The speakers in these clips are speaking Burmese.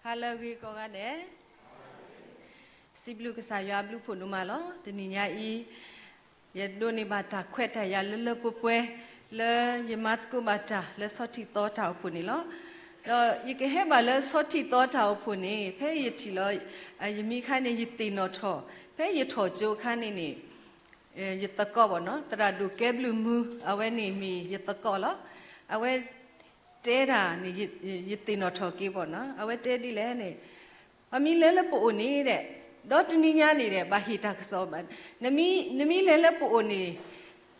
Hallelujah ko ga ne Siblu ka sa ya blu phu no ma lo tini nya I ye do ni ba ta khwet ta ya le pwe le ye mat ko ba ta le so ti to ta phu ni lo ye ke he ba le so ti to ta phu ni phe ye ti lo ye mi kha ni ye ti no tho phe ye tho jo kha ni ni ye ta ko bo no tra du ke blu mu awe ni mi ye ta ko lo awe té ra ni ye ti no tho ke bo no awe té di le ni ami le po ni de đó tin nhá này đấy bà hít thắc sâu bạn nami lele po ni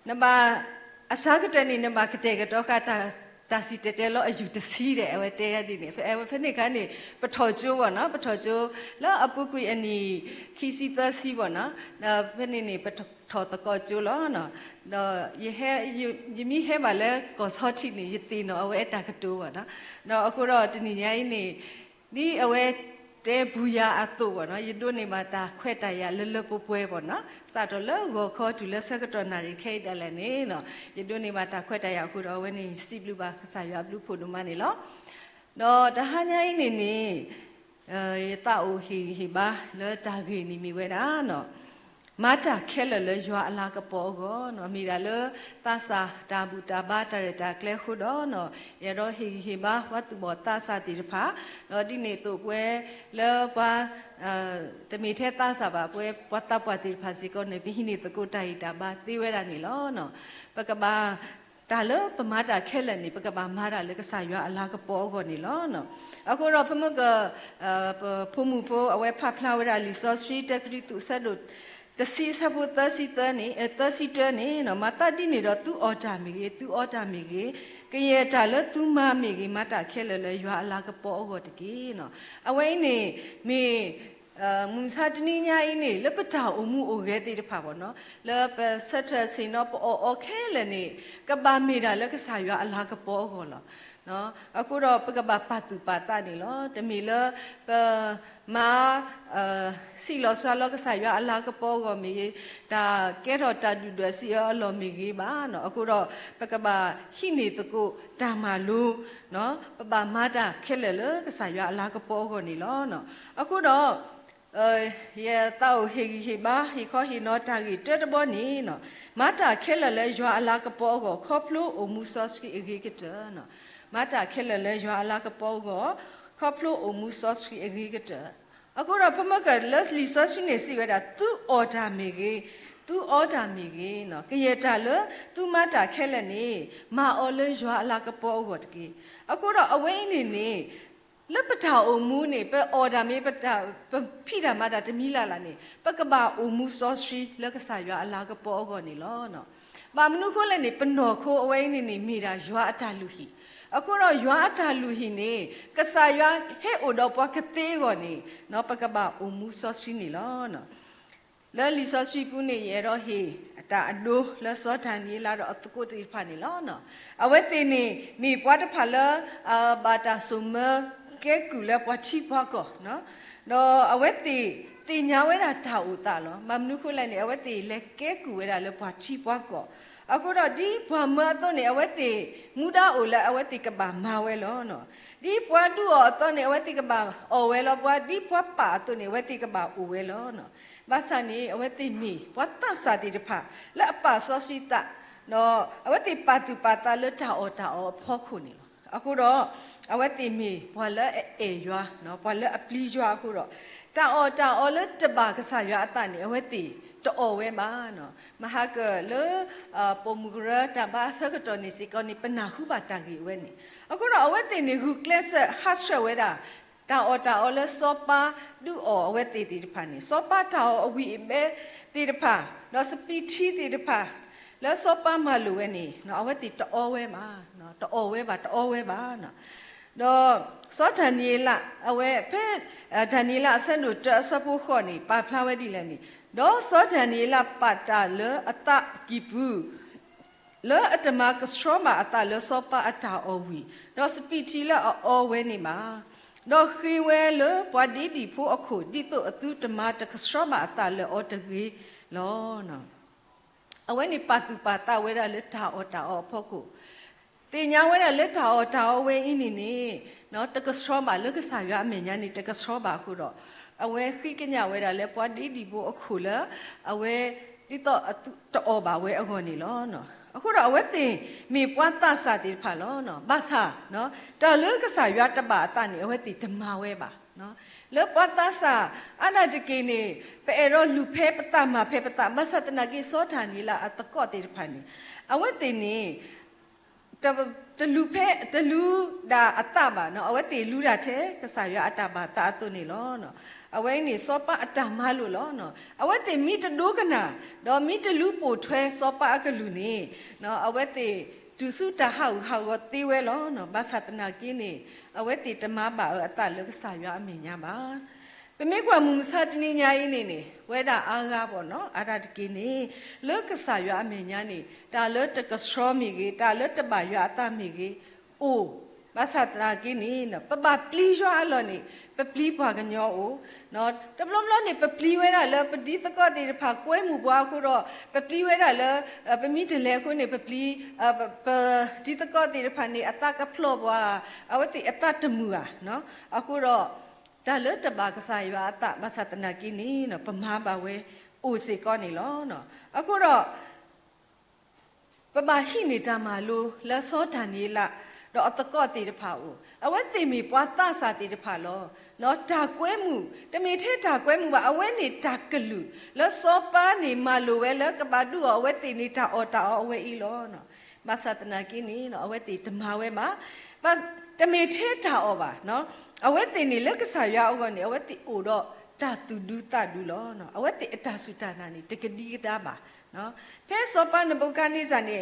na ba asa cái này na ba cái đó cả ta si tete lo ayu te si đấy em te ya đi này phải này cái này bắt thổi chú vào nó bắt thổi chú lo apu kui anh khi si ta si vào nó phải này bắt thổi ta coi chú lo nó đó ye mi he bà le có sao chi này ye ti nó em ta cái chú vào đó aku rồi tin nhá này đi emแต่บุญอาตัวเนาะยิ่งดูนี่มาตาเขวตายาเลื่อนๆป่วยๆบ่เนาะสาธุแล้วก็ขอจุลสักตอนนาริเคได้แล้วนี่เนาะยิ่งดูนี่มาตาเขวตายาคุณเอาไว้นี่สิบลูกบาสายาบลูกพูดมานี่เนาะเนาะแต่หาไงนี่ตาโอฮิบาแล้วตาเกนี่มีเวลาเนาะมาตาแค่เลยยัวอลากระปอก็เนาะมีได้เลยตาสาตาบุตาบาตาเรตาเคลขุดเนาะยาโรฮิบาวัตถุบอตาสาติรพาเนาะดิเนตุเวแล้วว่าจะมีเทตาสาบะเววัตตาปฏิรพาสิก็ในพิหินิตะกุตาอิตาบาติเวรานี่เนาะปะกะบาตาเลปมาตาแค่เลยนี่ปะกะบามาดาเลก็สายยัวอลากระปอก็นี่เนาะအခုတော့ဖမကဖမှုဖိုးအဝဲဖဖလာဝရလီဆော့စထရီတက်ရီတူဆတ်တို့တစီစဘူတစီတနေတစီတနေနော်မတတိနေတော့သူအော်တာမီသူအော်တာမီကရဲတာလသူမမီမတခဲလလေရွာအလာကပေါ်အောတကေနော်အဝဲနေမေမုန်စာတနီညာအင်းနေလပတာအမှုအိုရဲတေတဖာပေါ့နော်လပဆက်ထစင်တော့အော်ခဲလနေကဘာမီတာလကဆာရွာအလာကပေါ်အောလောနော်အခုတော့ပကဘာပတ်တူပါတာနေလောတမီလမာစီလောဆာလောကဆာရွာအလာကပေါ်ကမီဒါကဲတော့တာဒူဒစီရောလောမီကြီးပါနော်အခုတော့ပကဘာဟိနေတကုတာမာလူနော်ပပမာတာခဲလေလကဆာရွာအလာကပေါ်ကနေလောနော်အခုတော့ye tao hi ba hi kho hi no ta gi tet bo ni no mata khela le ywa ala ka po go khoplu o musos ki igi ki ta no mata khela le ywa ala ka po go khoplu o musos ki igi ki ta aku ra phama ka les li so shi ne si wa da tu order me gi no ke ye ta le tu mata khela ni ma o le ywa ala ka po go ta ki aku ra awai niလပတာအမှုနေပအော်ဒါမေပတာဖိတာမတာတမီလာလာနေပကဘာအမှုဆောစထရီလကဆာရွာအလာကပေါ်ကောနေလောနော်ဘာမနုခိုလည်းနေပနော်ခိုအဝိုင်းနေမိတာရွာအတာလူဟီအခုတော့ရွာအတာလူဟီနေကဆာရွာဟဲ့အိုတော့ပွားကသေးကောနေနော်ပကဘာအမှုဆောစထရီနေလောနော်လဲလီဆောစထရီပူနေရတော့ဟေတာအဒိုလစောတန်နီလာတော့အတကုတိဖာနေလောနော်အဝဲတင်နေမိပွားတဖာလာဘာတာဆုမကဲကူလဲပွားချိပွားကောနော်တော့အဝဲတီညာဝဲတာထာဥတာလောမမနုခုလိုက်နေအဝဲတီလဲကဲကူဝဲတာလဲပွားချိပွားကောအခုတော့ဒီဘွာမတော့နေအဝဲတီမူဒါအိုလဲအဝဲတီကဘာမာဝဲလောနော်ဒီပွားတူတော့နေအဝဲတီကဘာအော်ဝဲလောပွားဒီပွားပါတော့နေအဝဲတီကဘာအိုဝဲလောနော်ဘာသာနေအဝဲတီမီပွားတဆာတီတဖာလဲအပါဆောစီတာနော်အဝဲတီပါတူပါတာလဲတာအော်ဖောခုနေလောအခုတော့အဝတ်တီမီဘွာလဲအေရွာနော်ဘွာလဲအပလီရွာအခုတော့တာအော်လဲတပါကစားရွာအတန်နေအဝတ်တီတော်ဝဲမှာနော်မဟာကလဲပုံမူရတဘာစကတော်နေစီကောနေပနာခုပါတာကြီးဝဲနေအခုတော့အဝတ်တီနေခုကလစ်ဟတ်ရှဝဲတာတာအော်လဲစောပါဒူအော်အဝတ်တီတီတဖာနေစောပါတာအဝီမဲတီတဖာနော်စပီချီတီတဖာလဲစောပါမလူဝဲနေနော်အဝတ်တီတော်ဝဲမှာနော်တော်ဝဲပါနော်တော့စောဒန်နီလာအဝဲဖဲဒန်နီလာဆန်တို့တဆပူခေါ်နေပါဖလာဝဲဒီလဲနေတော့စောဒန်နီလာပတ်တာလေအတကီပူလေအတမကစထရမအတလေစောပါအတာအဝီတော့စပီတီလာအောဝဲနေမှာတော့ခီဝဲလေပွားဒီဖို့အခုဒီတော့အတူတမတကစထရမအတလေအော်တကြီးလောနော်အဝဲနေပတ်တူပါတာဝဲရလေတာအော်ဖို့ကို ตีนยาไว้ละเล็ดท้าเวอินี่เนาะตะกสอบาเลิกสายาเมียนี่ตะกสอบาคุดเอาไว้ขี้กันยาไว้ละเล็บว่าดีโบอคุละเอาไว้ที่ต่ออบาไว้เอาคนนี่ล้อเนาะအခုတော့အဝဲတင်မိပွားတဆာတိဖာလောနော်ဘာသာနော်တာလေကဆာရွာတပါတနေအဝဲတိဓမ္မဝဲပါနော်လေပွားတဆာအနာတကိနေပေရောလူဖဲပတမဖဲပတမဆတနာကိစောဌာနီလာအတကောတိဖာနေအဝဲတင်နေတလူဖဲတလူဒါအတပါနော်အဝဲတိလူတာတဲ့ကဆာရွာအတပါတာတုနေလောနော်အဝဲနေစောပအတမလို့လောနော်အဝဲတိမိတဒိုကနာတော့မိတလူပိုထွဲစောပအကလူနေနော်အဝဲတိသူစုတဟောက်တိဝဲလောနော်ဘာသာတနာကင်းနေအဝဲတိတမပါအတလကဆာရွာအမေညာပါပမေကွာမူစာတနေညာင်းနေဝဲတာအားကားပေါ့နော်အာရတကိနေလကဆာရွာအမေညာနေတာလတကစရောမီကြီးတာလတပါရွာအတမီကြီးအိုဘာသာတနာကင်းနေနော်ပပပလီရွာလောနေပပလီဘွားကညောအိုနော်တပလုံးလုံးနေပပလီဝဲတာလပတိတကောတိဖာကွဲမှုဘွားခုတော့ပပလီဝဲတာလပမိတလဲခုနေပပလီပတိတကောတိဖာနေအတကဖလောဘွားအဝတိအတတမှုอ่ะနော်အခုတော့ဒါလတဘာကစားရွာအတဘာသာတနာကင်းနေနော်ပမာပါဝဲအိုစေကောနေလောနော်အခုတော့ပပဟိနေတာမလို့လက်စောတန်နေလားတော့အတကောတိတဖာအိုအဝဲတိမီပွားတဆာတိတဖာလောနော်ဒါကွဲမှုတမီထဲဒါကွဲမှုပါအဝဲနေတာကလူလက်စောပါနေမလို့ဝဲလကဘာဒူအဝဲတိနေတာအော်တာအဝဲဤလောနော်မဆတနာကင်းနေနော်အဝဲတိဓမ္မဝဲမှာတမီထဲတာအော်ပါနော်အဝဲတိနေလက်ကဆာရအောကနေအဝဲတိအိုတော့တာတူဒူတာဒူလောနော်အဝဲတိအတာစုတာနာနေတကဒီကတာပါနော်ဖဲစောပါနဘုကနိဇာနေ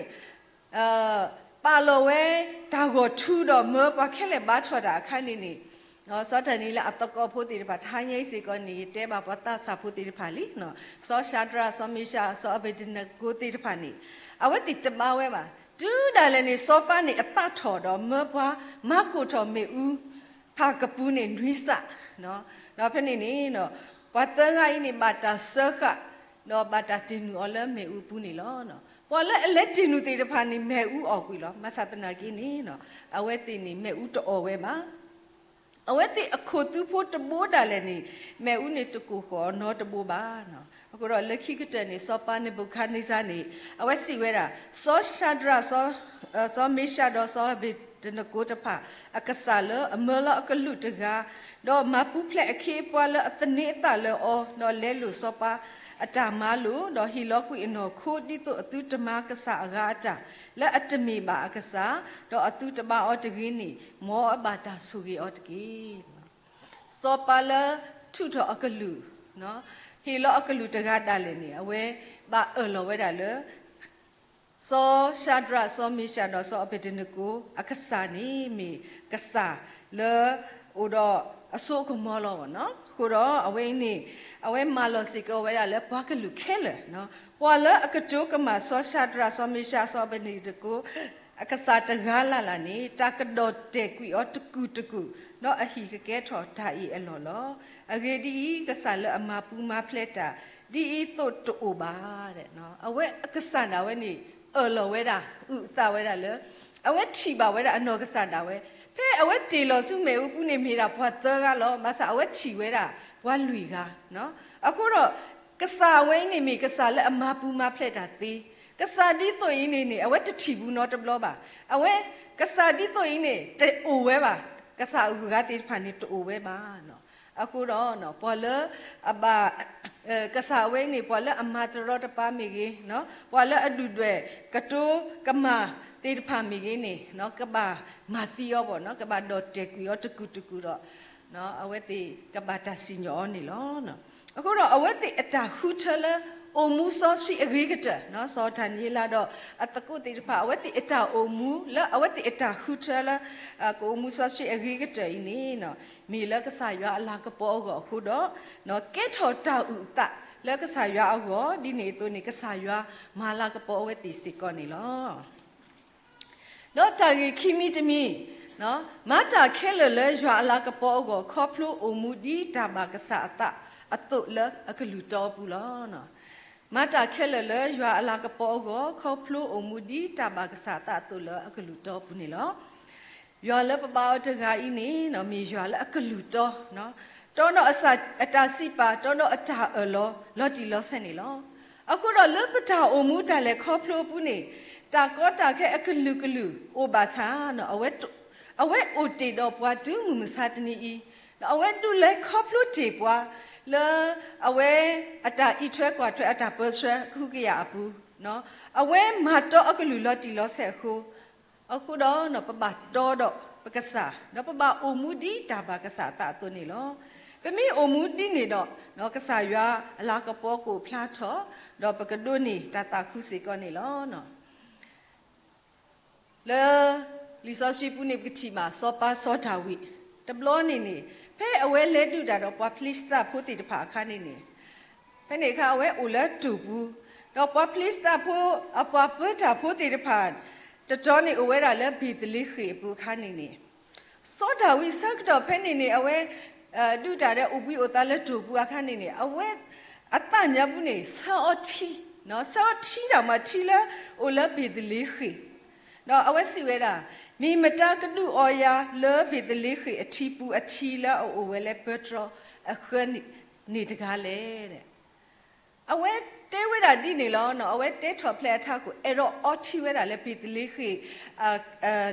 ပါလောဝဲဒါကိုထူတော့မေပခဲလေဘာထော်တာခိုင်းနေနော်စောတနီလာအတကောဖို့တိပါထိုင်းရိစီကောနေတဲပါပတဆာဖို့တိပါလीနော်စောရှာဒရာစောမိရှာစောအဘိဒနကိုတိပါနေအဝဲတိတမဝဲပါတူဒါလည်းနေစောပါနေအတထော်တော့မေဘွားမကိုထော်မေဦးဖာကပူးနေနွိစနော်တော့ဖက်နေနော်ဘတ်တန်ကိုင်းနေဘာတာဆခနော်ဘာတာတင်နူအလမေဦးပူးနေလောနော်ပေါ်လက်အလက်တင်နူတေတဖာနေမေဦးအော်ကွီလောမဆာတနာကင်းနေနော်အဝဲတင်နေမေဦးတော်ဝဲမှာအဝဲတိအခုသူဖို့တဘိုးတာလည်းနေမေဦးနေတကူခေါ်နော်တဘိုးပါနော်အခုတော့လက်ခိကတဲ့နေစောပါနေဘုခနိစာနေအဝဲစီဝဲတာစောရှာဒရာစောမေရှာတော့စောဘိတနကိုတဖာအကဆာလအမလအကလူတကတော့မပူဖလက်အခေပွာလအတနေတလအောနော်လဲလူစောပါအတမလူတော့ဟီလောကွီနော်ခိုဒီတုအတုတမကဆာအဂါတာလက်အတမီပါအကဆာတော့အတုတမအောတကြီးနီမောအဘာတာဆူကြီးအောတကြီးစောပါလထုတော့အကလူနော်ဟီလောအကလူတကတာလည်းနေအဝဲဘာလောဝဲတာလေစောရှာဒရာစောမီရှာတော့စောအပဒနကိုအခဆာနီမီကဆာလေဥတော့အစိုးကမောလောနော်ခုတော့အဝဲနေအဝဲမာလောစီကောဝဲရလေဘွားကလူခဲလေနော်ပွာလအကတိုကမစောရှာဒရာစောမီရှာစောပနီတကိုအခဆာတကားလာနေတာကဒေါ်တေကွီအောတကူနော်အဟီကကဲထော်တာဤအလောလောအဂေဒီကဆာလအမပူမဖလက်တာဒီဤတုတ်တူပါတဲ့နော်အဝဲအခဆာနာဝဲနေလောဝဲတာဥတာဝဲတာလေအဝဲချီပါဝဲတာအနော်ကဆန်တာဝဲဖဲအဝဲတီလောစုမေဦးပုနေမေတာဘွာသကလောမဆာအဝဲချီဝဲတာဘွာလူကနော်အခုတော့ကဆာဝဲနေမိကဆာလက်အမပူမဖလက်တာသေးကဆာဒီသွင်းနေအဝဲတချီဘူးနော်တဘလောပါအဝဲကဆာဒီသွင်းနေတူဝဲပါကဆာဥကတိဖာနေတူဝဲပါနော်အခုတော့နော်ပေါ်လအဘကဆာဝဲနေပေါ်လအမတရတပါမိကြီးနော်ပေါ်လအဒုတွေကတိုးကမာတေတဖာမိကြီးနေနော်ကဘာမာတီယောပေါ့နော်ကဘာဒေါ်တက်ကွီယောတကူတော့နော်အဝဲတိကဘာတာစီညောနေလောနော်အခုတော့အဝဲတိအတာခူထလအိုမူဆောစီအဂေကတနော်စောထန်ကြီးလာတော့အတကုတေတဖာအဝဲတိအတာအိုမူလအဝဲတိအတာခူထလကိုမူဆောစီအဂေကတဤနေနော်မီလကဆာရွာအလာကပေါ်ကိုအခုတော့နော်ကဲထော်တာဥတလကဆာရွာအောကိုဒီနေသူနေကဆာရွာမာလာကပေါ်ဝဲတိစီကောနေလောတော့တာကြီးခိမီတမီနော်မတာခဲလလဲရွာအလာကပေါ်ကိုခေါဖလို့အမူဒီတာဘာကဆာအတအတုလအကလူတော်ဘူးလောနော် มาตาเคลเลยยัวอลากระปอก็เขาพลูอมูดีตาบากษาตาตัวเลยอกลุตอปุนี่ล้อยัวเลยปะบ่าวตะกาอินี่เนาะมียัวเลยอกลุตอเนาะตอนเนาะอาศัยอัตาสิปาตอนเนาะอาจาล้อจีล้อเสนี่ล้อအခုတော့လပတာအမှုတလည်းခေါဖလို့ပုနေတာကောတာခဲအခလူကလူအိုဘာသာနော်အဝဲအိုတေတော့ပွားတူမစတ်နီဤအဝဲတူလည်းခေါဖလို့တေပွားလေအဝဲအတာဤထွဲကွာထွဲအတာပစရခုကရအပူနော်အဝဲမတော့အခလူလော်တီလော်ဆက်ခုအခုတော့နော်ပပတော့ပကစားနော်ပပအမှုဒီတာဘာကစားတာတုန်နီလောပမေအမှုဒီနေတော့နော်ကစားရွာအလာကပေါ်ကိုဖလားထောတော့ပကဒိုနေတာတာခုစီကောနေလောနော်လေလီဆောရှိပုနေပတိမာစောပါစောတာဝိတဘလောနေဖဲအဝဲလဲတူတာတော့ပွားပလစ်တာဖို့တိတဖာခါနေဖဲနေခါအဝဲအိုလဲတူဘူးတော့ပွားပလစ်တာဖို့အပွားပတာဖို့တိတဖာတတော်နေအဝဲတာလဲဘီတလိခေပူခါနေစောတာဝိဆက်တော့ဖဲနေအဝဲဒူတာတဲ့ဥပိအိုတာလဲတူဘူးအခါနေအဝဲအတညာပုနေစောတီနော်စောတီတော့မတီလဲအိုလဲဘီတလိခေနော်အဝဲစီဝဲတာမိမတာကလူအော်ယာလောဘီတလိခေအချီပူအချီလာအိုဝဲလဲပက်ထရိုအခန်းနေတကားလဲတဲ့အဝဲတဲဝဲတာဒီနေလောနော်အဝဲတဲထော်ဖလက်ထားကိုအဲ့တော့အော်ချီဝဲတာလဲဘီတလိခေ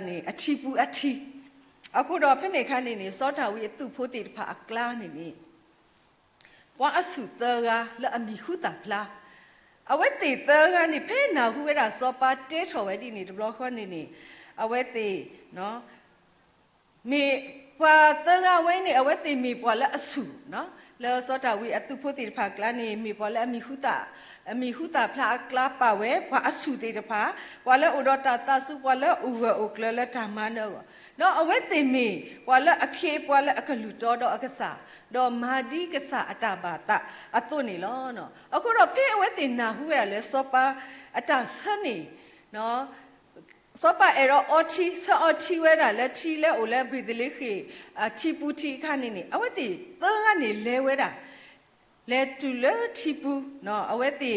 နေအချီပူအချီအခုတော့ဖနေခါနေစောတာဝီအသူဖို့တေတဖာအကလာနေပွားအစုတကလဲအမီခုတာဖလားအဝဲတေတကနေဖဲနာခုဝဲတာစောပါတဲထော်ဝဲဒီနေတဘလခေါနေအဝဲတေနော်မေပွာတကဝဲနေအဝဲတေမေပွာလဲအစုနော်လဲစောတာဝီအသူဖို့တေတဖာကလာနေမေပွာလဲအမီခုတာဖလားကလာပါဝဲပွာအစုတေတဖာပွာလဲဥဒတာစုပွာလဲဥဝဥကလလဲတာမနောနော်အဝဲတေမေပွာလဲအခေပွာလဲအခလူတော့အကစားတော့မာဒီကစားအတာဘာတာအတုနေလောနော်အခုတော့ဖေအဝဲတေနာဟုရလဲစောပါအတာဆနေနော်စောပါအဲ့တော့အော်ချီဆောချီဝဲတာလဲချီလဲအိုလဲဘီဒလိခေချီပူတီခါနေအဝဲတေသောကနေလဲဝဲတာလဲတူလဲချီပူနော်အဝဲတေ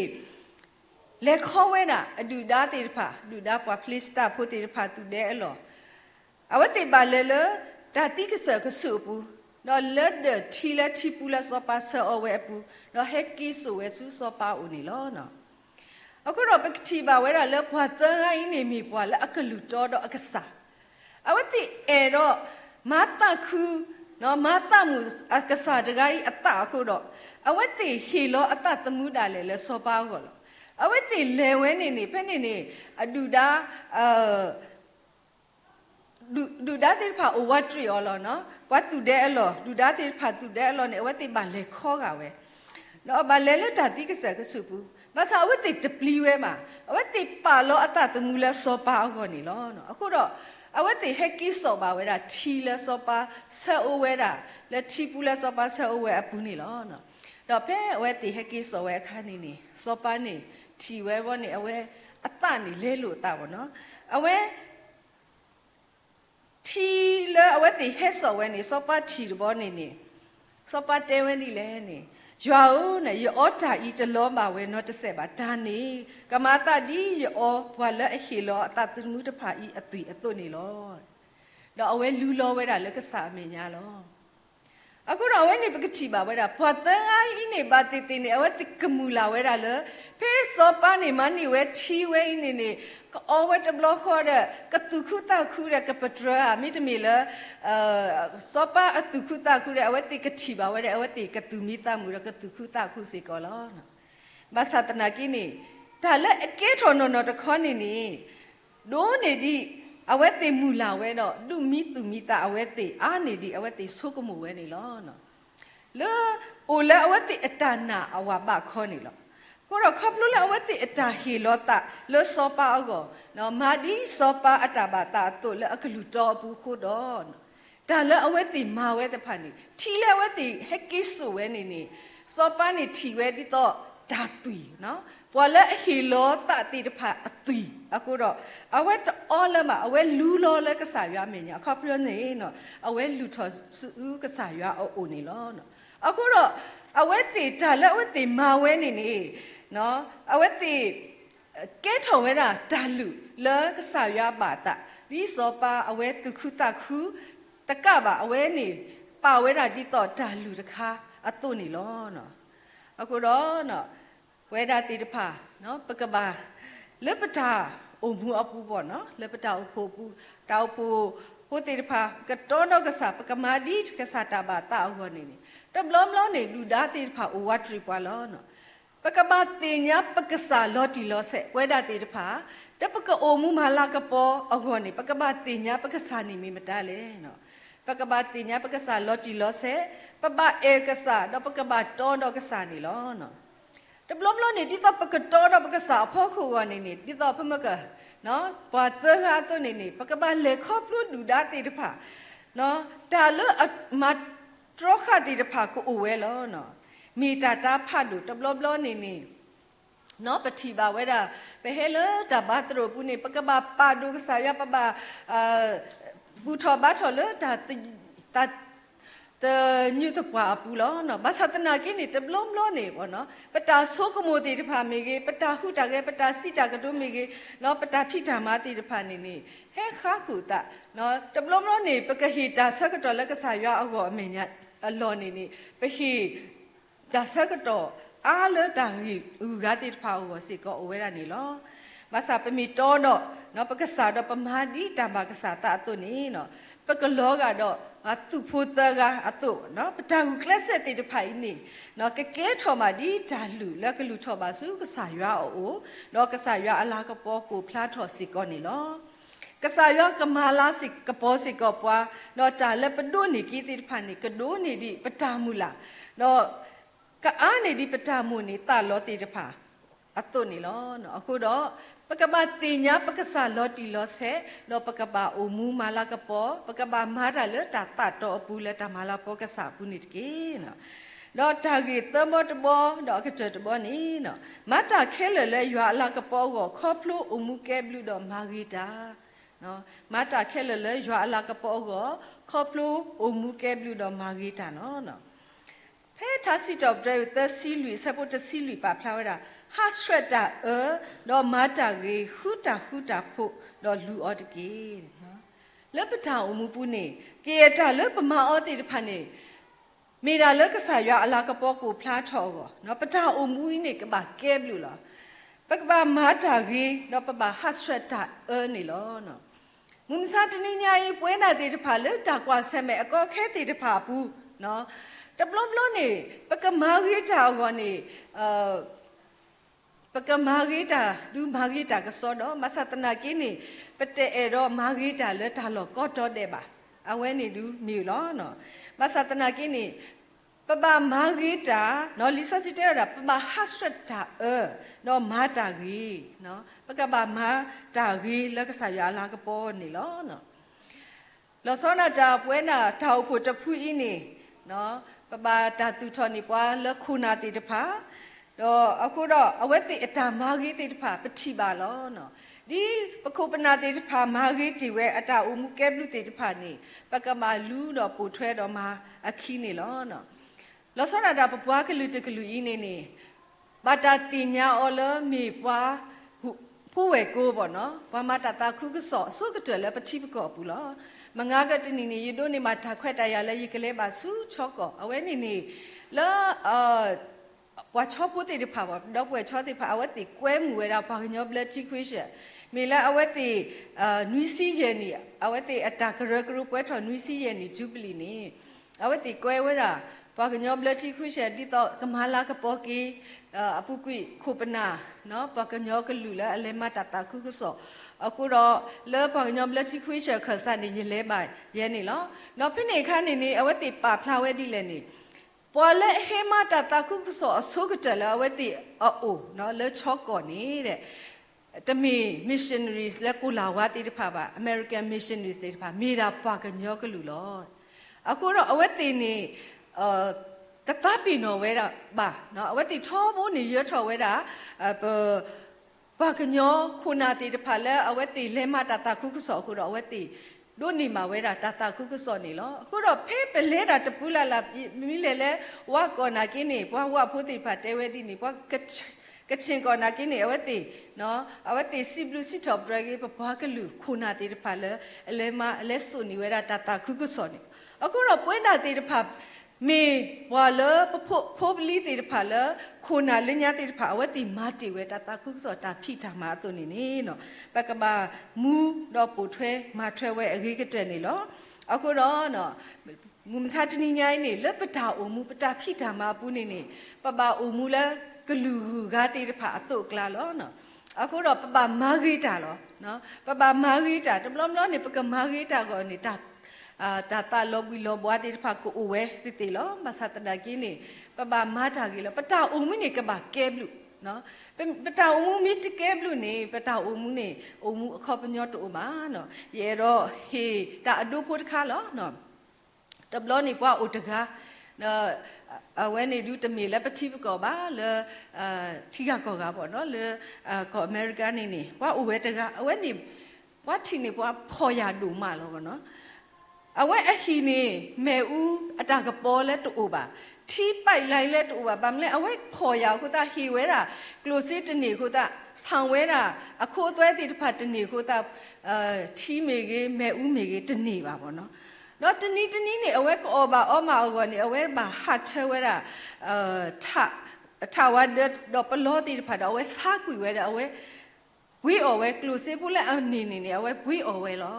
လဲခေါ်ဝဲတာအဒူဒါတေဖာဒူဒါပွာဖလစ်တာဖိုတေဖာတူတဲ့အလောအဝတ်တေပါလေလဒါတိကဆကဆုပူနော်လက်ဒချီလက်ချီပူလက်စောပါဆောအဝဲပူနော်ဟက်ကီဆိုဝဲဆူစောပါဦးနေလောနော်အခုတော့ပကတိပါဝဲတာလေဘွာတန်အိနေမီဘွာလက်အခလူတော်တော့အကစားအဝတ်တေအဲ့တော့မတာခုနော်မတာမှုအကစားတကားအတအခုတော့အဝတ်တေဟီလောအတတမှုတာလေလေစောပါကောလောအဝတ်တေလေဝဲနေဖဲနေအဒူဒါดูด้าติพาโอวัตรีอลอเนาะวัตถุเดอลอดูด้าติพาตุเดอลอเนี่ยวัตติบาเลข้อกะเวเนาะบาเลลดาติกะเสกะสุปุมาซาวัตติตปลีเวมาวัตติปาโลอตะตมูเลซอปาอ้อนี่ลอเนาะအခုတော့အဝတ်တိဟက်ကီစောပါဝဲတာထီလဲစောပါဆက်အိုဝဲတာလဲထီပူလဲစောပါဆက်အိုဝဲအပူနေလောနော်တော့ဖဲအဝတ်တိဟက်ကီစောဝဲခါနေစောပါနေထီဝဲဘောနေအဝဲအတနေလဲလို့တာဘောနော်အဝဲทีเลยเอาไว้ติเฮสเอาไว้นี่ซอปาทีบ่นี่ซอปาเตไว้นี่แลนี่ยาวน่ะยอตาอีตะล้อมาเว้เนาะตะเสบาดานี่กะมาตาดียอบ่ละอหิลอตาตนุตะภาอีอตุยอตุนี่ลอดอกเอาไว้ลูลอไว้ดาเลกะสาเมญาลอအခုတော့ဝဲနေပကတိပါဝဲတာဘာတန်အိုင်းနေပါတေတေနေအဝဲတကမူလာဝဲတာလေဖေးစောပါနေမနေဝဲချီဝဲနေအော်ဝဲတဘလခေါ်တဲ့ကတုခုတာခုတဲ့ကပထရာမိတမီလေစောပါအတုခုတာခုတဲ့အဝဲတေကတိပါဝဲတဲ့အဝဲတေကတုမိတာမူရကတုခုတာခုစေကောလောဘာသာတနာကိနေဒါလည်းအကဲထော်နော်တခေါနေဒိုးနေဒီအဝဲတေမူလာဝဲတော့လူမီသူမီတာအဝဲတေအာနေဒီအဝဲတေဆုကမှုဝဲနေလောနော်လေအိုလဲအဝဲတေအတနာအဝဘခေါ်နေလောကိုတော့ခပ်လို့လဲအဝဲတေအတာဟီလောတာလောစောပါအောနော်မာဒီစောပါအတာဘာတာတို့လဲအခလူတော်ဘူးခို့တော့ဒါလဲအဝဲတေမာဝဲတဖာနေထီလဲဝဲတေဟက်ကီဆိုဝဲနေစောပါနေထီဝဲဒီတော့ဒါတူနော်ပွာလဲဟီလောတာတိတဖာအတူအခုတော့အဝဲအော်လမအဝဲလူလောလဲကစားရမယ်ညာခပ်ပြောနေနော်အဝဲလူထော်စုကစားရအိုနေလောနော်အခုတော့အဝဲတေတာလဲအဝဲတေမာဝဲနေ เนาะเอาไว้ตีแก้ถอไว้น่ะดาลุเลิกสาวยาบาตะรีสอปาเอาไว้ตุคุตะคุตะกะบะเอาไว้นี่ป่าไว้น่ะดีต่อดาลุตะคะอะตุนี่ล้อเนาะအခုတော့เนาะဝေဒတိတဖာเนาะပကဘာလက်ပတာအုံမှုအပူပေါ့เนาะလက်ပတာအဖို့ပူတောက်ပူပုတိတဖာကတော့တော့ကစားပကမာဒီကစားတာဘာတာဟောနေနေတဘလုံးလုံးနေလူသားတိတဖာအိုဝတ်ထရီပွာလောเนาะပကဘာတင်ညာပကစားလော်တီလောဆက်ဝေဒတိတဖာတပကအုံမှုမလာကပေါ်အဟောနေပကဘာတင်ညာပကစားနေမိမတလဲเนาะปกบาติญาปกษาลอติลอเสปะบะเอกษาดอปกบาตอดอกษานี่ลอเนาะตะบลอมลอนี่ติตอปกตอดอปกษาพ่อคูวานี่ติตอพะมะกะเนาะปะเตหะตอนี่ปกบาเลขอพลุดูดาติตะพะเนาะตาเลมาตรอคะติตะพะกูอเวลอเนาะมีตาตาพะดูตะบลอมลอนี่เนาะปฏิบาเวดาไปเฮเลตาบาตโรปุนี่ปกบาปาดูกษายะปะบาบูทอบาทอเลตาตญูตะปวาปูลอเนาะบาสัตนากินี่ตะบลอมลอนี่บ่เนาะปตาโซกโมติตะพาเมเกปตาหุตะเกปตาสิตะกะตุเมเกเนาะปตาพิธามาติตะพานี่เฮคาขุตะเนาะตะบลอมลอนี่ปกะหิตาสะกะตอละกะสายะอโกอเมญะอลอนี่ปะหิตาสะกะตออาเลตาหิอุกาติตะพาโอสิกอโอเวรานี่ลอมาสาปมีโตเนาะเนาะปกษาดอปมาดีตามากษาตะตุนี่เนาะปกโลกะดออะตุพุตะกะอะตุเนาะปตาหุคลเสติตะไผนี่เนาะกะเกถอมาดีจาลุแล้วกะลุถอมาสุกษายะโอเนาะกษายะอะลากะปอกูพลาถอสิกอนี่ลอกษายะกะมาลาสิกะปอสิกอปวาเนาะจาเลปดุนี่กีติตะไผนี่กะโดนี่ดิปตามุละเนาะกะอานี่ดิปตามุนี่ตาลอติตะผาอะตุนี่ลอเนาะအခုတော့ปกบาติญาปกษาลอติลอเสเนาะปกบาโอมูมาลากะปอปกบามาดาเลตาตะตออปูเลตามาลาปอกษาปุนิตเกเนาะดอทากีตมอตบอดอกะจตบอนี่เนาะมาตาเคเลเลยาลากะปอก็ขอพลุโอมูแกบลุดอมากีตาเนาะมาตาเคเลเลยาลากะปอก็ขอพลุโอมูแกบลุดอมากีตาเนาะเพทาสิจอบเดรตซีลุยสะปุตซีลุยปาพลาวดาฮัสเรตาดอมาตาเกหุตาพุดอลูออตเกเนาะเลปตาอมูปุนี่เกยตาเลปมาออติตะพะนี่มีดาเลกษายะอะลากะปอกูพลาทอก็เนาะปตาอมูนี่กะบาแกบลูล่ะปกบามาตาเกเนาะปบาฮัสเรตานี่ลอเนาะมุมซาตนิญาอีป่วยนาติตะพะเลตากว่าเสเมอก็แค่ติตะพะปูเนาะตะบลอมลอนี่ปกมาเกตาก็นี่ปกมากีตาดูมากีตากะซอดอมาสัตนากินี่ปะเตเอรอมากีตาเลตาลอกอตอเดบะอเวนี่ดูมีลอเนาะมาสัตนากินี่ปะบามากีตาเนาะลิซาซิเตระปะบาฮัสรตาเนาะมาตากีเนาะปะกะบามาตากีแล้วก็สายาลากะปอนี่ลอเนาะลอซอนาตาป่วยน่ะทาวพุตะพุอีนี่เนาะปะบาตาตุทอนี่ปวาเลคูนาติตะพาတော့အခုတော့အဝက်တိအတာမာဂီတိတဖာပတိပါလောနော်ဒီပခုပနာတိတဖာမာဂီတိဝဲအတာဥမှုကဲဘလူတိတဖာနေပကမာလူတော့ပူထွဲတော့မာအခီးနေလောနော်လောစောရတာပပွားကလူတကလူဤနေဘာတာတင်ညာအော်လမေပွားผู้เวกูบ่เนาะว่ามาตาตาคุกสอสู้กะเตလဲปฏิปกอปูလောမငါကတနီနေရတို့နေမှာထားခွက်တရလဲရကလေးပါစုချော့ကောအဝဲနေလောว่าชอบพูดติดผ่าว่าดอกบัวชอบติดผ่าเอาไว้ติดแก้มมือเราพากันยอบเล็ดที่คุยเสียมีแล้วเอาไว้ติดนุ้ยซี่เย็นนี่เอาไว้ติดอัตรากระกรุ๊ปไว้ถอนนุ้ยซี่เย็นนี่จูบลีนี่เอาไว้ติดแก้มไว้ละพากันยอบเล็ดที่คุยเสียที่ต่อกำมาลากระปอกีอปุกุยคูปนาเนาะพากันยอบกันลุแล้วอะไรมาตัดตาคุกสอเอากูรอเลิกพากันยอบเล็ดที่คุยเสียขันสันนี่ยินเล่บ่ายเย็นนี่เนาะเนาะพี่นี่ข้านี่เอาไว้ติดป่าพลาวไว้ดีเลยนี่พอเละเฮมาตาตาคุกสอสุกจะแล้วเวทีเนาะเละช็อกก่อนนี้เด้แต่มี missionaries และกุลาวาติดพาบะ American missionaries ติดพามีราปากันยอกันลุลอအခုတော့အဝတ်တင်နေတတပီနော်ဝဲတာပါနော်အဝတ်တင်ထောဖို့နေရထော်ဝဲတာဘာကညောခုနာတိတဖာလဲအဝတ်တင်လဲမတာခုကစောခုတော့အဝတ်တင်တို့နေမှာဝဲတာတာခုကစောနေလောအခုတော့ဖေးပလဲတာတပူလာလာမိလေလဲဝါကောနာကင်းနေဘွားဝဖို့တိဖာတဲဝဲတိနေဘွား กระเชงก่อนนักนี่เอาไว้ตีเนาะเอาไว้ตีสิบลูสิทอบรายปะปะกลูคุณาตีพาเลยเลมาเลสุนิเวราตาคุกุสอนี่အခုတော့ပွဲနာတေတဖာမေဝါလဖိုးပလီတေတဖာလခုနာလညာတေတဖာအဝတိမာတီဝဲတာခုစောတာဖိတာမာတုန်နေနော်ပကဘာမူတော့ပူထွဲမာထွဲဝဲအကြီးကတဲ့နေလောအခုတော့နော်မူမစာတနီညိုင်းနေလက်ပတာအုံမူပတာဖိတာမာပူနေပပအုံမူလကလူဂါတေတဖာအတုကလာလောနော်အခုတော့ပပမာဂီတာလောနော်ပပမာဂီတာတဘလမလောနေပကမာဂီတာကောနေတာdata lobby lobuat di paku uwe titi lo masa terdagi ni papa mata gila peta umum ni keba keblu no peta umum itu keblu ni peta umum ni umum kau penyot umma no yero he tak adu pun kalau no tablo ni puak utega no awen ni du temila peti kau ba le tiga kau gapa no le kau Amerika ni puak uwe tega awen ni puak sini puak poya du malo noเอาไว้ฮีนี่แม่อูอาตากระปอและตัวบ่าที่ไปไล่และตัวบ่าบางเล่เอาไว้พอยาวคุณตาฮีเวร่ากลูซิตนี่คุณตาสังเวร่าอะโคตัวติดพัดนี่คุณตาที่เมเกแม่อูเมเกตนี่บ่าบ่เนาะแล้วตนี่นี่เอาไว้ก็อบ่าออกมาก่อนนี่เอาไว้บ่าฮัดเชเวร่าถ้าว่าดอกปลอติดพัดเอาไว้ซากุยเวร่าเอาไว้วิเอาไว้กลูซิพูดแล้วนี่เอาไว้วิเอาไว้ล้อ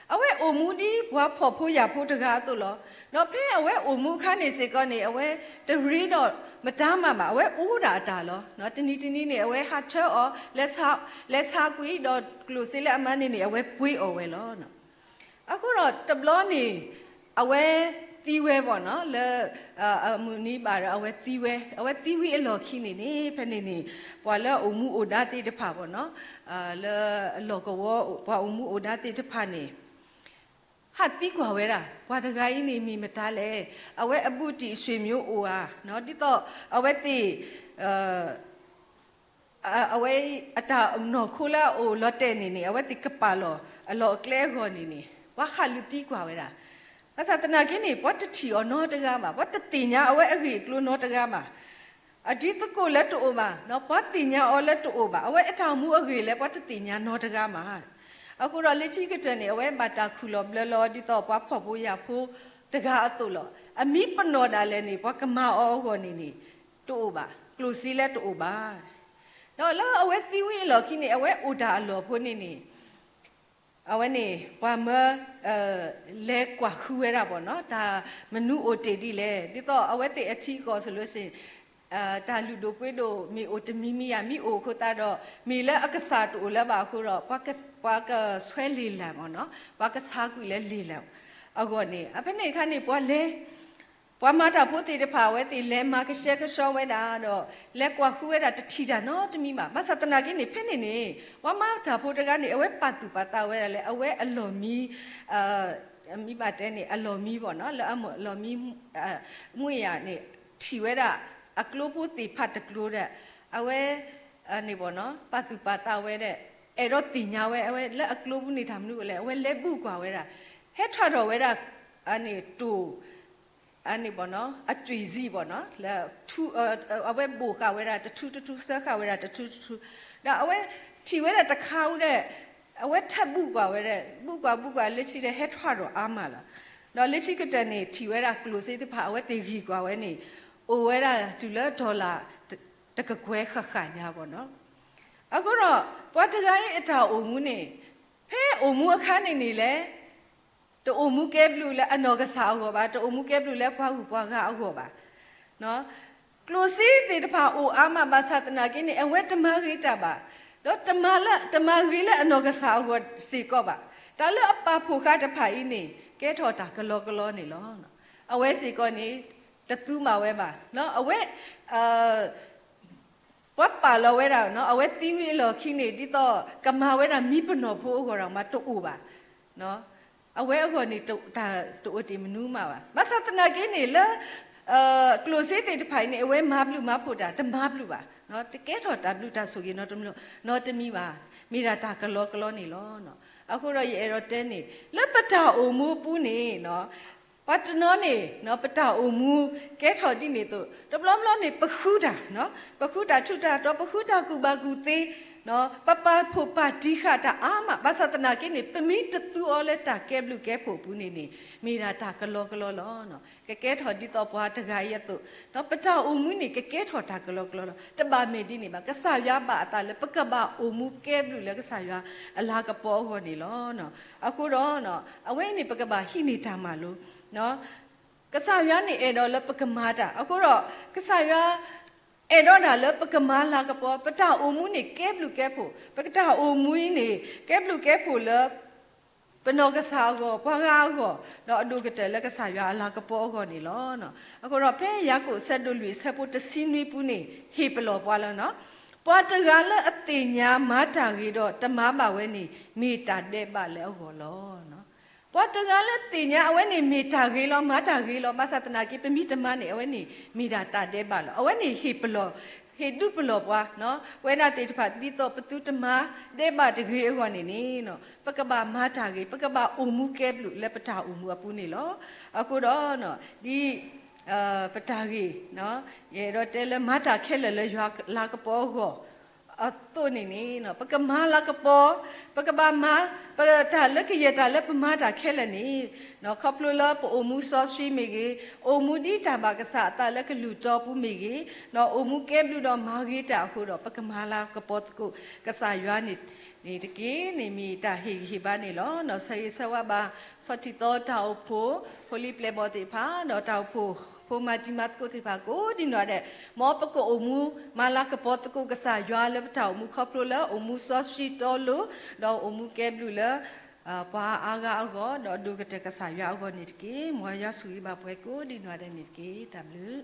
เอาไว้อมูดีว่าพอผู้อยากพูดถึงการตัวล้อเราเพ่เอาไว้อมูข้านี่สิก่อนนี่เอาไว้จะรีดอมาตามมาเอาไว้อู้ด่าล้อเนาะทีนี้เนี่ยเอาไว้ฮัตเชอร์อ๋อเลสฮากุยดอกลูซิเลอามานี่เอาไว้ปุยเอาไว้ล้อเนาะအခုတော့တဘလောนี่เอาไว้ตีเวบ่เนาะแล้วมูนี่บาเอาไว้ตีเวอลอขี้นี่เพิ่นนี่ปว่าแล้วอมูโอดาติตะพาบ่เนาะแล้วลอกวปว่าอมูโอดาติตะพานี่ฮัดตีกว่าเวล่ะว่าตะไกนี่มีมตาเลยเอาไว้อบุติဆွေမျိုးအိုอ่ะเนาะดิတော့เอาไว้ตีเอาไว้อตาเนาะคูละโอลอเตนี่เอาไว้ติกะปาลออลอแกลกอนี่ว่าฮัลุตีกว่าเวล่ะภาษาตะนากินี่ปัตติอโนตะกะมาปัตติญาเอาไว้อกิกลุโนตะกะมาอดิตโกละตุโอมาเนาะปัตติญาอละตุโอมาเอาไว้อทามูอกิและปัตติญาโนตะกะมาအခုတော့လက်ချိကတဲ့နေအဝဲဘာတာခုလောဘလောဒီတော့ပွားဖို့ဖို့ရဖို့တကားအတူလောအမိပနောဒါလည်းနေပွားကမအောဟောနေတူပါကလူစီလက်တူပါတော့လာအဝဲသီဝီလောခိနေအဝဲဥဒါလောဖို့နေအဝဲနေပွားမလဲကွာခူရတာပေါ့နော်ဒါမနုအိုတေတိလဲဒီတော့အဝဲတေအထီကောဆိုလို့ရှိရင်တာလူတို့ပွေးတို့မီအိုတမီမီယာမီအိုခိုတာတော့မီလဲအကစားတူလဲပါခုတော့ပွားကဆွဲလီလံပေါ့နော်ပွားကစားကွေလဲလီလံအခုနေအဖနေခါနေပွားလဲပွားမတာဖို့တေတဖာဝဲတေလဲမာကရှက်ကရှောဝဲတာတော့လဲကွာခူဝဲတာတထီတာနော်တမီမှာမဆတနာကြီးနေဖက်နေပွားမတာဖို့တကနေအဝဲပတ်တူပါတာဝဲတာလဲအဝဲအလော်မီမိပါတဲ့နေအလော်မီပေါ့နော်လဲအလော်မီမွေရနေထီဝဲတာအကလိုပူတီဖတ်တကလိုတဲ့အဝဲနေပေါ့နော်ပတ်တူပါတာဝဲတဲ့အဲ့တော့တင်ညာဝဲအဝဲလက်အကလိုပူနေထားမလို့လဲအဝဲလက်ပုကွာဝဲတာဟဲ့ထော်တော်ဝဲတာအနေတူအနေပေါ့နော်အကျွေစီပေါ့နော်လက်ထူအဝဲဘူကဝဲတာတထူဆက်ခဝဲတာတထူဒါအဝဲချီဝဲတာတခါဦးတဲ့အဝဲထပ်ပုကွာဝဲတဲ့ပုကွာလက်ရှိတဲ့ဟဲ့ထော်တော်အားမလားတော့လက်ရှိကတည်းကနေချီဝဲတာကလိုစီတဖာအဝဲတေခီကွာဝဲနေအိုဝဲတာတူလဲဒေါ်လာတကကွဲခခညာပေါ့နော်အခုတော့ပွားတကရဲ့အတာအိုမှုနေဖဲအိုမှုအခန်းနေလဲတိုမှုကဲဘလူလဲအနော်ကစားဟောပါတိုမှုကဲဘလူလဲဖွားဟုပွားကအောပါနော်ကလိုစီတေတဖာအိုအာမဘာသတနာကိနေအဝဲတမဂိတာပါတော့တမဂိလဲအနော်ကစားဟောစီကောပါဒါလဲအပါဖို့ခတဖာဤနေကဲထော်တာကလောနေလောနော်အဝဲစီကောနေတတူးမှာဝဲပါနော်အဝဲဝတ်ပါလောဝဲတာနော်အဝဲတီးဝီလောခိနေဒီတော့ကမာဝဲတာမိပနောဖို့ခေါ်တော့မတူပါနော်အဝဲခေါ်နေဒါတူတီမနူးမှာပါမဆတနာကိနေလဲကလိုစီတေတဖိုင်နေအဝဲမဘလူမဖို့တာတမဘလူပါနော်တကဲတော့တဘလူတာဆိုရင်တော့တမလို့နော်တမီပါမိရာတာကလောနေလောနော်အခုတော့ရေတော့တဲနေလက်ပတာအိုမိုးပူးနေနော် ปัจจุบันนี่เนาะปะตาอุมูแกถอดที่นี่ตัวดับล้อมล้อนี่ปะคูดาเนาะปะคูดาชุดาตัวปะคูดากูบากูเตเนาะปะปาผูปาดีขาตาอามาภาษาตนากินี่เป็นมีตตัวอะไรตาแกบลูแกผูปูนี่มีนาตากะโลล้อเนาะแกถอดที่ตัวปาตะกายตัวเนาะปะตาอุมูนี่แกถอดตากะโลล้อตะบาเมดีนี่มากะสายาบาตาเลปะกะบาอุมูแกบลูเลกะสายาอลากะปอหัวนี่ล้อเนาะอะกูรอเนาะเอาไว้นี่ปะกะบาหินี่ตามาลูเนาะกษายานี่เอดอลปกมาตาအခုတော့ကษายาเอดอดาลปกมาลากะปอปะตาโอมูนี่แกบลูแกผู้ปะตาโอมูนี่แกบลูแกผู้ลปนอกษาก็ปะกาก็เนาะดูกะเตลกษายาลากะปอก็นี่ลอเนาะအခုတော့ဖဲရကိုဆက်တို့လူဆက်ဖို့တစင်းနွေးပူနေဟေပလောပွားလောเนาะပွားတကလည်းအတိညာမာတာကြီးတော့တမပါဝဲနေမိတာတဲ့ပါလဲဟောလောเนาะพอตกาลติญาเอาไว้นี่มีตากีโลมาตากีโลมาสัตนากีเป็นมีตมะนี่เอาไว้นี่มีดาตาเดบาลเอาไว้นี่ฮิปโลเฮดุปโลปวะเนาะเวนาติตะติโตปตุตมะเดบาตกีเอวนี่เนาะปะกะบามาตากีปะกะบาอุมุแกบลุและปะตาอุมุอปุนี่ลอအခုတော့เนาะဒီปะตากีเนาะเยโรเตเลมาตาแค่เลยาลากะปอก็ตัวนี่เนาะปะกะมาลากะปอปะกะบามาปะตาเลกะเยตาเลปมาตาแค่ละนี่เนาะขับลุละปอมูซอสชีมีกีโอมูดีตาบากะสะตาเลกะลูตอปูมีกีเนาะโอมูแกบลูดอมากีตาฮูดอปะกะมาลากะปอตกุกะสายานี่ตะกี้นี่มีตาฮิบานี่ลอเนาะใส่สวะบาสติโตตาอุโพโพลีเปลบอติพาเนาะตาอุโพพมาจิมัดก็ที่พากูดินว่าเด้หมอปะกอมูมาลากะปอตกูกะสายาเลปะตาอุมูครอบโลละอุมูซอสชีโตโลดออุมูแกบลูละปาอากาอากอดอดูกะเตกะสายาอากอนี่ตะกี้มวยาสุยบาปวยกูดินว่าเด้นี่ตะกี้ตามลือ